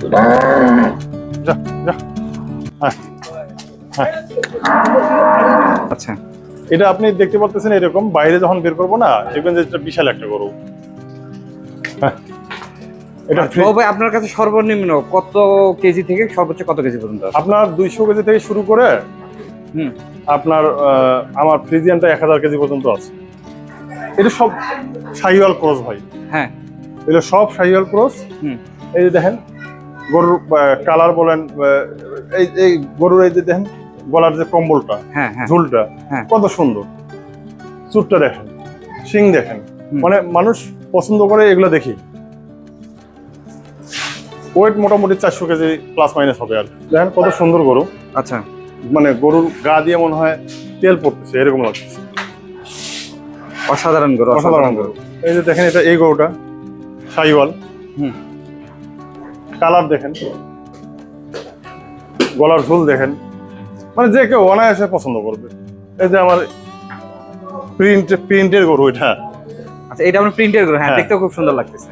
যা যা। হ্যাঁ হ্যাঁ। আচ্ছা, এটা আপনি দেখতে পাচ্ছেন এরকম, বাইরে যখন বের করবো না দেখবেন যে এটা বিশাল একটা গরু। হ্যাঁ, এটা ও ভাই আপনার কাছে সর্বনিম্ন কত কেজি থেকে সর্বোচ্চ কত কেজি পর্যন্ত আছে? আপনার 200 কেজি থেকে শুরু করে হুম। আপনার আমার ফ্রিজিয়ানটা 1000 কেজি পর্যন্ত আছে। এটা সব শাহিওয়াল ক্রস ভাই। হ্যাঁ। এটা সব শাহিওয়াল ক্রস। হুম। এই যে দেখেন গরুর কালার বলেন, এই এই গরুর এই যে দেখেন গলার যে কম্বলটা, হ্যাঁ হ্যাঁ ঝুলটা হ্যাঁ। কত সুন্দর, চুটটা দেখেন, শিং দেখেন, হুম। মানে মানুষ পছন্দ করে এগুলো দেখি। ওয়েট মোটামুটি 400 কেজি প্লাস মাইনাস হবে। আর দেখেন কত সুন্দর গরু, আচ্ছা, মানে গরুর গা দিয়ে মনে হয় তেল পড়তেছে এরকম লাগতেছে। অসাধারণ গরু, অসাধারণ গরু। এই যে দেখেন এটা এই গরুটা শাহিওয়াল। হুম। কালার দেখেন, গলার ঝুল দেখেন, মানে যে কেউ অনায়াসে পছন্দ করবে। এই যে আমার প্রিন্টের গরু এটা। আচ্ছা, এটা আমরা প্রিন্টের গরু, হ্যাঁ হ্যাঁ। দেখতেও খুব সুন্দর লাগতেছে।